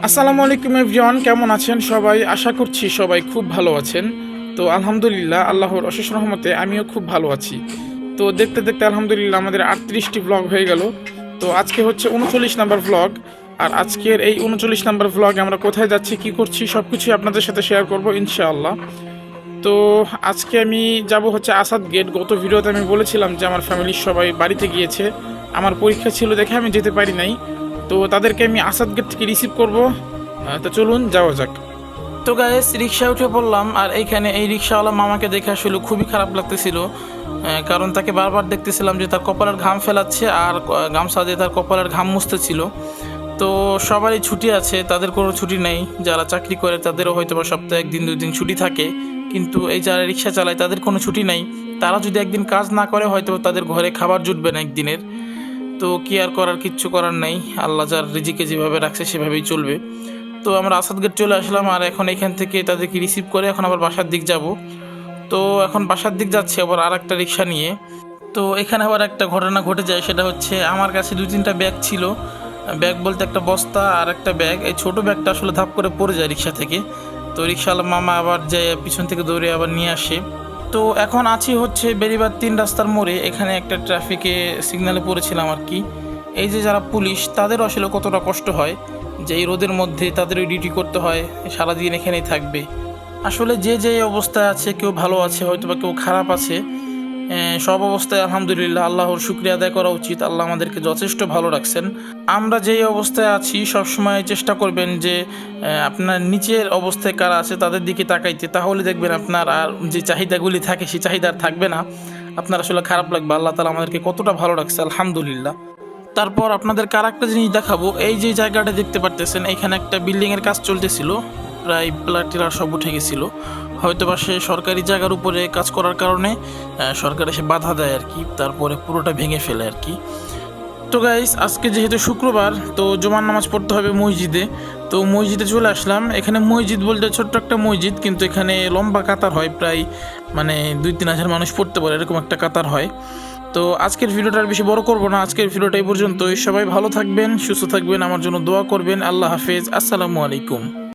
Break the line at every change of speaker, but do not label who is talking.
আসসালামু আলাইকুম এভরিওয়ান, কেমন আছেন সবাই? আশা করছি সবাই খুব ভালো আছেন। তো আলহামদুলিল্লাহ, আল্লাহর অশেষ রহমতে আমিও খুব ভালো আছি। তো দেখতে দেখতে আলহামদুলিল্লাহ আমাদের 38টি ব্লগ হয়ে গেল। তো আজকে হচ্ছে 39 নাম্বার ব্লগ। আর আজকের এই 39 নাম্বার ব্লগে আমরা কোথায় যাচ্ছি, কি করছি, সব কিছুই আপনাদের সাথে শেয়ার করব ইনশাআল্লাহ। তো আজকে আমি যাব হচ্ছে আসাদ গেট। গত ভিডিওতে আমি বলেছিলাম যে আমার ফ্যামিলির সবাই বাড়িতে গিয়েছে, আমার পরীক্ষা ছিল দেখে আমি যেতে পারি নাই। তো তাদেরকে আমি আসাদ গেট থেকে রিসিভ করব। তো চলুন যাওয়া যাক। তো গাইস, রিক্সা উঠে পড়লাম। আর এইখানে এই রিক্সাওয়ালা মামাকে দেখে আসলে খুবই খারাপ লাগতেছিল, কারণ তাকে বারবার দেখতেছিলাম যে তার কপালের ঘাম ফেলাচ্ছে আর গামছা দিয়ে তার কপালের ঘাম মুছতেছিল। তো সবারই ছুটি আছে, তাদের কোনো ছুটি নেই। যারা চাকরি করে তাদেরও হয়তো বা সপ্তাহে 1 দিন 2 দিন ছুটি থাকে, কিন্তু এই যারা রিক্সা চালায় তাদের কোনো ছুটি নাই। তারা যদি একদিন কাজ না করে হয়তো তাদের ঘরে খাবার জুটবে না একদিনের। তো কি আর করার, কিচ্ছু করার নেই। আল্লাহ যার রিজিকে যেভাবে রাখছে সেভাবেই চলবে। তো আমরা আসাদ গেট চলে আসলাম, আর এখন এখান থেকে তাদেরকে রিসিভ করে এখন আবার বাসার দিক যাব। তো এখন বাসার দিক যাচ্ছে আবার আর একটা রিক্সা নিয়ে। তো এখানে আবার একটা ঘটনা ঘটে যায়, সেটা হচ্ছে আমার কাছে 2-3টা ব্যাগ ছিল। ব্যাগ বলতে একটা বস্তা আর একটা ব্যাগ। এই ছোটো ব্যাগটা আসলে ধাপ করে পড়ে যায় রিক্সা থেকে। তো রিক্সাওয়ালা মামা আবার যায় পিছন থেকে দৌড়ে আবার নিয়ে আসে। তো এখন আছি হচ্ছে বেরিবার 3 রাস্তার মোড়ে। এখানে একটা ট্রাফিকে সিগনালে পড়েছিলাম আর কি। এই যে যারা পুলিশ, তাদেরও আসলে কতটা কষ্ট হয় যে এই রোদের মধ্যে তাদের ওই ডিউটি করতে হয়, সারাদিন এখানেই থাকবে। আসলে যে যে অবস্থায় আছে, কেউ ভালো আছে হয়তো বা কেউ খারাপ আছে। সব অবস্থায় আলহামদুলিল্লাহ আল্লাহর শুকরিয়া আদায় করা উচিত। আল্লাহ আমাদেরকে যথেষ্ট ভালো রাখছেন। আমরা যেই অবস্থায় আছি সবসময় চেষ্টা করবেন যে আপনার নিচের অবস্থায় কারা আছে তাদের দিকে তাকাইতে, তাহলে দেখবেন আপনার আর যে চাহিদাগুলি থাকে সেই চাহিদা আর থাকবে না। আপনার আসলে খারাপ লাগবে আল্লাহ তাআলা আমাদেরকে কতটা ভালো রাখছে, আলহামদুলিল্লাহ। তারপর আপনাদেরকে আর একটা জিনিস দেখাবো। এই যে জায়গাটা দেখতে পারতেছেন, এখানে একটা বিল্ডিংয়ের কাজ চলতেছিল, প্রায় পিলার টিলার সব উঠে গেছিল। হয়তো বা সে সরকারি জায়গার উপরে কাজ করার কারণে সরকার এসে বাধা দেয় আর কি, তারপরে পুরোটা ভেঙে ফেলে আর কি। তো গাইস, আজকে যেহেতু শুক্রবার, তো জুমার নামাজ পড়তে হবে মসজিদে। তো মসজিদে চলে আসলাম। এখানে মসজিদ বলতে ছোট্ট একটা মসজিদ, কিন্তু এখানে লম্বা কাতার হয়, প্রায় মানে 2-3 হাজার মানুষ পড়তে পারে এরকম একটা কাতার হয়। তো আজকের ভিডিওটা আর বেশি বড় করব না, আজকের ভিডিওটা এই পর্যন্তই। সবাই ভালো থাকবেন, সুস্থ থাকবেন, আমার জন্য দোয়া করবেন। আল্লাহ হাফেজ, আসসালামু আলাইকুম।